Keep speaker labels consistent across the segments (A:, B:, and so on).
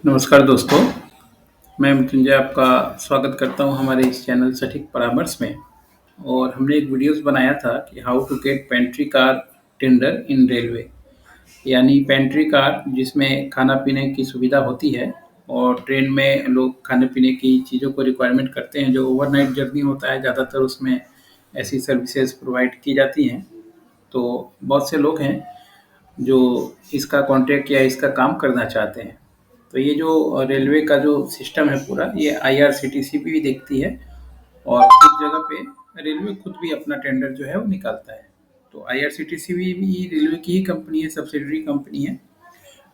A: नमस्कार दोस्तों, मैं मृत्युंजय आपका स्वागत करता हूं हमारे इस चैनल सटीक परामर्श में। और हमने एक वीडियोस बनाया था कि how to get pantry car tender in railway, यानी पेंट्री कार जिसमें खाना-पीने की सुविधा होती है और ट्रेन में लोग खाने-पीने की चीज़ों को रिक्वायरमेंट करते हैं, जो ओवरनाइट जर्नी होता है, ज़्यादातर उसमें ऐसी सर्विसेज़ प्रोवाइड की जाती हैं। तो बहुत से लोग हैं जो इसका कॉन्ट्रैक्ट या इसका काम करना चाहते हैं। तो ये जो रेलवे का जो सिस्टम है पूरा, ये आईआरसीटीसी भी देखती है और कुछ जगह पे रेलवे खुद भी अपना टेंडर जो है वो निकालता है। तो आईआरसीटीसी भी रेलवे की ही कंपनी है, सब्सिडियरी कंपनी है,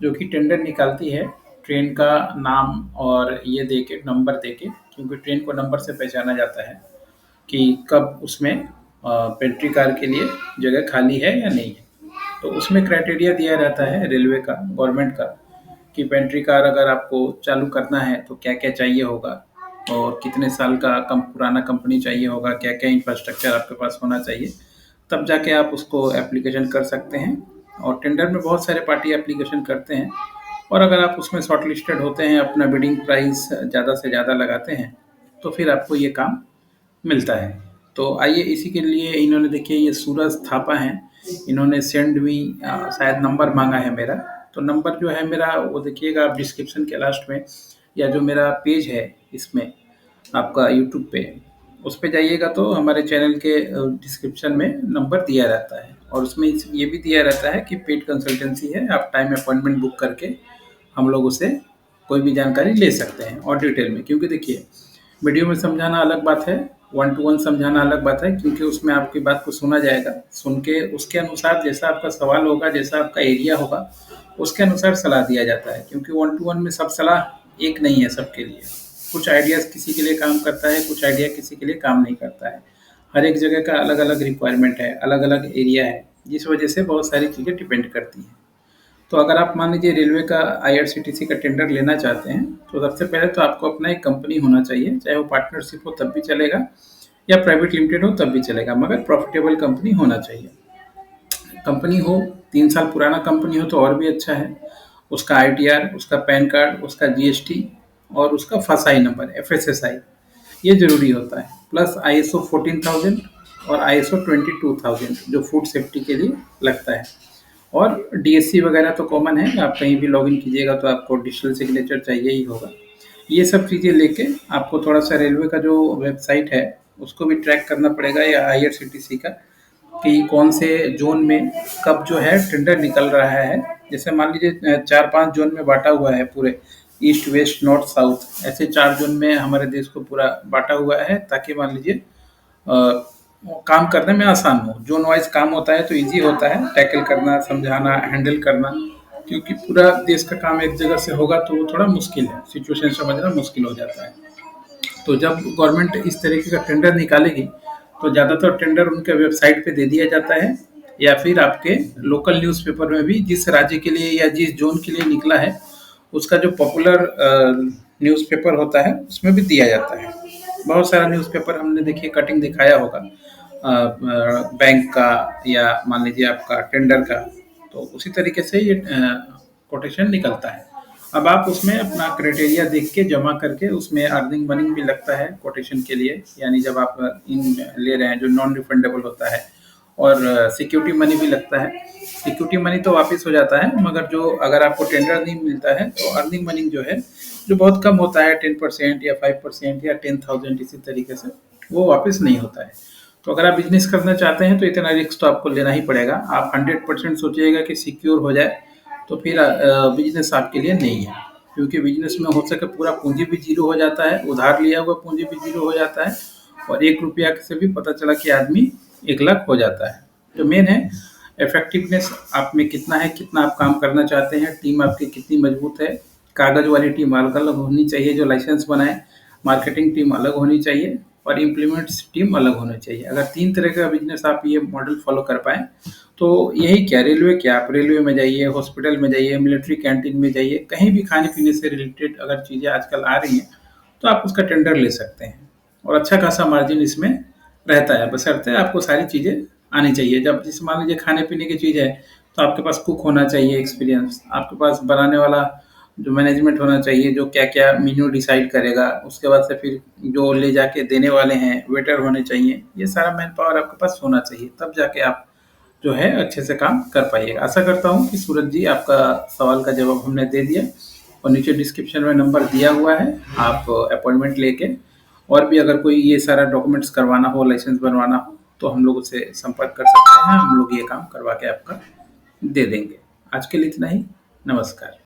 A: जो कि टेंडर निकालती है ट्रेन का नाम और ये दे के, नंबर दे के, क्योंकि ट्रेन को नंबर से पहचाना जाता है कि कब उसमें पेंट्री कार के लिए जगह खाली है या नहीं है। तो उसमें क्राइटेरिया दिया रहता है रेलवे का, गवर्नमेंट का, कि पेंट्री कार अगर आपको चालू करना है तो क्या-क्या चाहिए होगा और कितने साल का पुराना कंपनी चाहिए होगा, क्या-क्या इंफ्रास्ट्रक्चर आपके पास होना चाहिए, तब जाके आप उसको एप्लीकेशन कर सकते हैं। और टेंडर में बहुत सारे पार्टी एप्लीकेशन करते हैं और अगर आप उसमें शॉर्टलिस्टेड होते हैं, अपना बिडिंग प्राइस ज़्यादा से ज़्यादा लगाते हैं, तो फिर आपको ये काम मिलता है। तो आइए इसी के लिए इन्होंने, देखिए ये सूरज थापा हैं, इन्होंने सेंड मी शायद नंबर मांगा है मेरा। तो नंबर जो है मेरा वो देखिएगा आप डिस्क्रिप्शन के लास्ट में, या जो मेरा पेज है इसमें आपका यूट्यूब पे, उस पे जाइएगा तो हमारे चैनल के डिस्क्रिप्शन में नंबर दिया रहता है और उसमें ये भी दिया रहता है कि पेड कंसल्टेंसी है, आप टाइम अपॉइंटमेंट बुक करके हम लोगों से कोई भी जानकारी ले सकते हैं और डिटेल में। क्योंकि देखिए वीडियो में समझाना अलग बात है, वन टू वन समझाना अलग बात है, क्योंकि उसमें आपकी बात को सुना जाएगा, सुन के उसके अनुसार जैसा आपका सवाल होगा, जैसा आपका एरिया होगा, उसके अनुसार सलाह दिया जाता है। क्योंकि वन टू वन में सब सलाह एक नहीं है सबके लिए। कुछ आइडियाज़ किसी के लिए काम करता है, कुछ आइडिया किसी के लिए काम नहीं करता है। हर एक जगह का अलग-अलग रिक्वायरमेंट है, अलग-अलग एरिया है, जिस वजह से बहुत सारी चीज़ें डिपेंड करती हैं। तो अगर आप मान लीजिए रेलवे का आईआरसीटीसी का टेंडर लेना चाहते हैं, तो सबसे पहले तो आपको अपना एक कंपनी होना चाहिए, चाहे वो पार्टनरशिप हो तब भी चलेगा या प्राइवेट लिमिटेड हो तब भी चलेगा, मगर प्रॉफिटेबल कंपनी होना चाहिए। कंपनी हो, 3 साल पुराना कंपनी हो तो और भी अच्छा है। उसका आईटीआर, उसका पैन कार्ड, उसका जीएसटी और उसका फसाई नंबर, एफएसएसआई, ये ज़रूरी होता है। प्लस आईएसओ 14000 और आईएसओ 22000 जो फूड सेफ्टी के लिए लगता है। और डीएससी वगैरह तो कॉमन है, आप कहीं भी लॉगिन कीजिएगा तो आपको डिजिटल सिग्नेचर चाहिए ही होगा। ये सब चीज़ें लेके आपको थोड़ा-सा रेलवे का जो वेबसाइट है, उसको भी ट्रैक करना पड़ेगा, या आईआरसीटीसी का, कि कौन से ज़ोन में कब जो है टेंडर निकल रहा है। जैसे मान लीजिए 4-5 ज़ोन में बाँटा हुआ है पूरे, ईस्ट, वेस्ट, नॉर्थ, साउथ, ऐसे 4 ज़ोन में हमारे देश को पूरा बाँटा हुआ है, ताकि मान लीजिए अ, काम करने में आसान हो। ज़ोन वाइज़ काम होता है तो ईज़ी होता है टैकल करना, समझाना, हैंडल करना। क्योंकि पूरा देश का काम एक जगह से होगा तो वो थोड़ा मुश्किल है, सिचुएशन समझना मुश्किल हो जाता है। तो जब गवर्नमेंट इस तरीके का टेंडर निकालेगी, तो ज़्यादातर टेंडर उनके वेबसाइट पे दे दिया जाता है, या फिर आपके लोकल न्यूज़पेपर में भी जिस राज्य के लिए या जिस ज़ोन के लिए निकला है, उसका जो पॉपुलर न्यूज़पेपर होता है, उसमें भी दिया जाता है। बहुत सारा न्यूज़पेपर हमने देखिए कटिंग दिखाया होगा, बैंक का या मान लीजिए आपका टेंडर का, तो उसी तरीके से ये कोटेशन निकलता है। अब आप उसमें अपना क्राइटेरिया देख के जमा करके, उसमें अर्निंग वर्निंग भी लगता है कोटेशन के लिए, यानी जब आप इन ले रहे हैं जो नॉन रिफंडेबल होता है, और सिक्योरिटी मनी भी लगता है। सिक्योरिटी मनी तो वापस हो जाता है, मगर जो अगर आपको टेंडर नहीं मिलता है तो अर्निंग मनी जो है, जो बहुत कम होता है, 10% या 5% या 10,000, इसी तरीके से वो वापस नहीं होता है। तो अगर आप बिजनेस करना चाहते हैं तो इतना रिस्क तो आपको लेना ही पड़ेगा। आप 100% सोचिएगा कि सिक्योर हो जाए, तो फिर बिजनेस आपके लिए नहीं है। क्योंकि बिजनेस में हो सके पूरा पूंजी भी जीरो हो जाता है, उधार लिया हुआ पूंजी भी जीरो हो जाता है, और 1 रुपया से भी पता चला कि आदमी 1 लाख हो जाता है। तो मेन है इफेक्टिवनेस आप में कितना है, कितना आप काम करना चाहते हैं, टीम आपकी कितनी मजबूत है। कागज़ वाली टीम अलग-अलग होनी चाहिए जो लाइसेंस बनाए, मार्केटिंग टीम अलग होनी चाहिए और इम्प्लीमेंट्स टीम अलग होनी चाहिए। अगर 3 तरह का बिज़नेस आप ये मॉडल फ़ॉलो कर पाएँ, तो यही क्या, रेलवे क्या, आप रेलवे में जाइए, हॉस्पिटल में जाइए, मिलिट्री कैंटीन में जाइए, कहीं भी खाने-पीने से रिलेटेड अगर चीज़ें आजकल आ रही हैं, तो आप उसका टेंडर ले सकते हैं और अच्छा खासा मार्जिन इसमें रहता है, बशर्ते आपको सारी चीज़ें आनी चाहिए। जब जैसे मान लीजिए खाने-पीने की चीज़ है, तो आपके पास कुक होना चाहिए एक्सपीरियंस, आपके पास बनाने वाला जो मैनेजमेंट होना चाहिए, जो क्या-क्या मेन्यू डिसाइड करेगा, उसके बाद से फिर जो ले जाके देने वाले हैं, वेटर होने चाहिए। ये सारा मैन पावर आपके पास होना चाहिए, तब जाके आप जो है अच्छे से काम कर पाइएगा। आशा करता हूँ कि सूरज जी आपका सवाल का जवाब हमने दे दिया और नीचे डिस्क्रिप्शन में नंबर दिया हुआ है, आप अपॉइंटमेंट लेके और भी अगर कोई ये सारा डॉक्यूमेंट्स करवाना हो, लाइसेंस बनवाना हो, तो हम लोग से संपर्क कर सकते हैं। हम लोग ये काम करवा के आपका दे देंगे। आज के लिए इतना ही। नमस्कार।